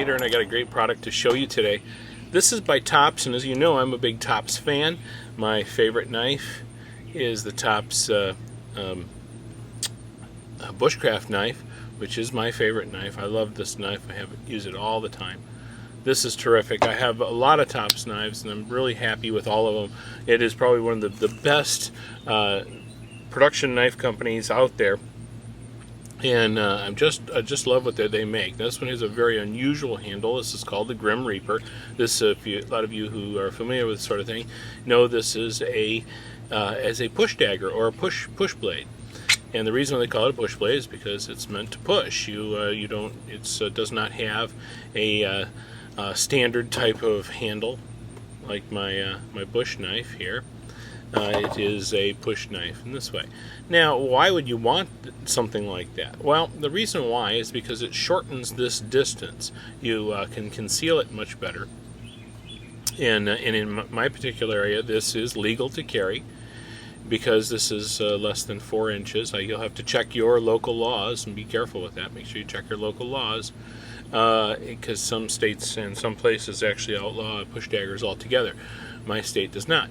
Gator, and I got a great product to show you today. This is by Tops, and as you know, I'm a big Tops fan. My favorite knife is the Tops bushcraft knife, which is my favorite knife. I love this knife. I use it all the time. This is terrific. I have a lot of Tops knives, and I'm really happy with all of them. It is probably one of the best production knife companies out there, and I just love what they make. This one has a very unusual handle. This is called the Grimm Reaper. This, a lot of you who are familiar with this sort of thing know this is as a push dagger or a push blade. And the reason they call it a push blade is because it's meant to push. You don't. It does not have a standard type of handle like my bush knife here. It is a push knife in this way. Now, why would you want something like that? Well, the reason why is because it shortens this distance. You can conceal it much better. And in my particular area, this is legal to carry because this is less than 4 inches. You'll have to check your local laws and be careful with that. Make sure you check your local laws because some states and some places actually outlaw push daggers altogether. My state does not.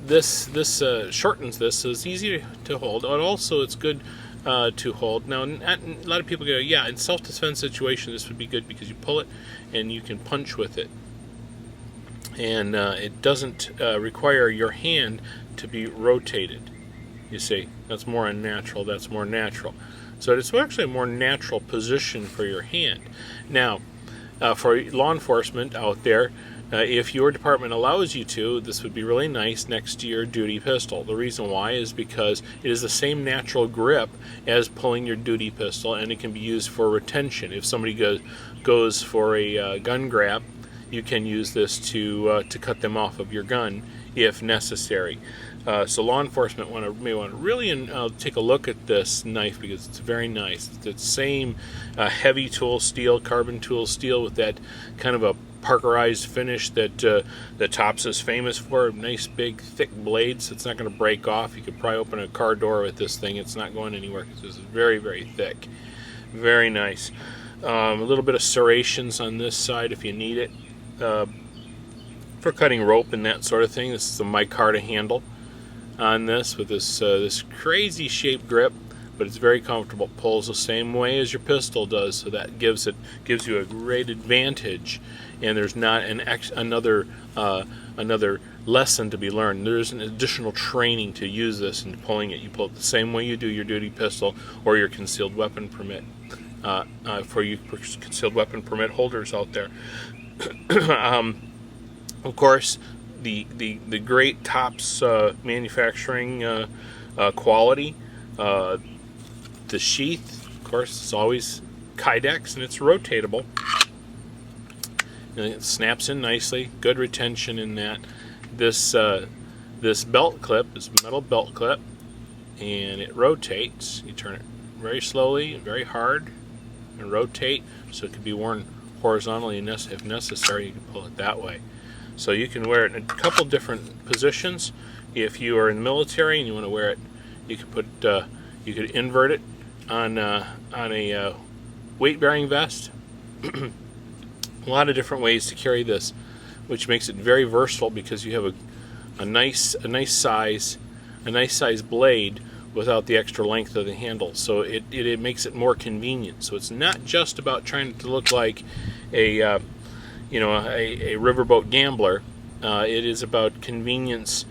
This shortens this, so it's easy to hold. And also, it's good to hold. Now, a lot of people go, yeah, in self-defense situation, this would be good because you pull it and you can punch with it. And it doesn't require your hand to be rotated. You see, that's more unnatural, that's more natural. So it's actually a more natural position for your hand. Now, for law enforcement out there, if your department allows you to, this would be really nice next to your duty pistol. The reason why is because it is the same natural grip as pulling your duty pistol, and it can be used for retention. If somebody goes for a gun grab, you can use this to cut them off of your gun if necessary. So law enforcement may want to really take a look at this knife because it's very nice. It's the same heavy tool steel, carbon tool steel with that kind of a parkerized finish that Tops is famous for. Nice big thick blades. It's not going to break off. You could probably open a car door with this thing. It's not going anywhere because it's very, very thick. Very nice. A little bit of serrations on this side if you need it. For cutting rope and that sort of thing. This is a micarta handle on this with this crazy shaped grip, but it's very comfortable. Pulls the same way as your pistol does, so that gives you a great advantage. And there's not another lesson to be learned. There's an additional training to use this and pulling it. You pull it the same way you do your duty pistol or your concealed weapon permit. For you concealed weapon permit holders out there. Of course, the great Tops manufacturing quality. The sheath, of course, is always Kydex, and it's rotatable. And it snaps in nicely. Good retention in that. This belt clip is a metal belt clip, and it rotates. You turn it very slowly and very hard, and rotate, so it can be worn horizontally if necessary. You can pull it that way. So you can wear it in a couple different positions. If you are in the military and you want to wear it, you could invert it on a weight-bearing vest. A lot of different ways to carry this, which makes it very versatile because you have a nice size blade without the extra length of the handle. So it makes it more convenient. So it's not just about trying to look like a riverboat gambler. It is about convenience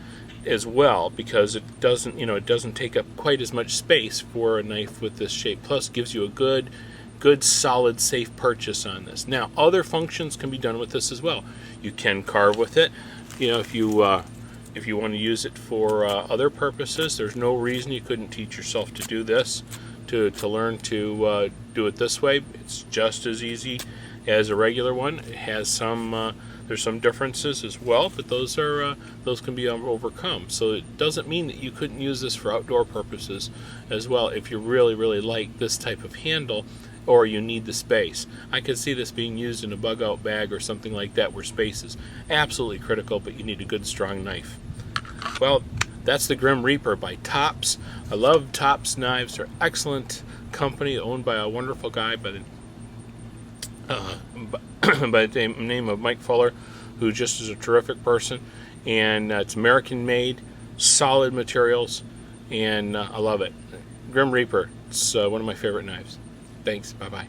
as well, because it doesn't take up quite as much space for a knife with this shape. Plus, gives you a good, solid, safe purchase on this. Now, other functions can be done with this as well. You can carve with it. If you want to use it for other purposes, there's no reason you couldn't teach yourself to do this, to learn to do it this way. It's just as easy as a regular one. It has there's some differences as well, but those can be overcome. So it doesn't mean that you couldn't use this for outdoor purposes as well if you really, really like this type of handle or you need the space. I could see this being used in a bug-out bag or something like that where space is absolutely critical, but you need a good, strong knife. Well, that's the Grimm Reaper by Tops. I love Tops knives. They're excellent company owned by a wonderful guy by by the name of Mike Fuller, who just is a terrific person. And it's American made, solid materials, and I love it. Grim Reaper, it's one of my favorite knives. Thanks, bye-bye.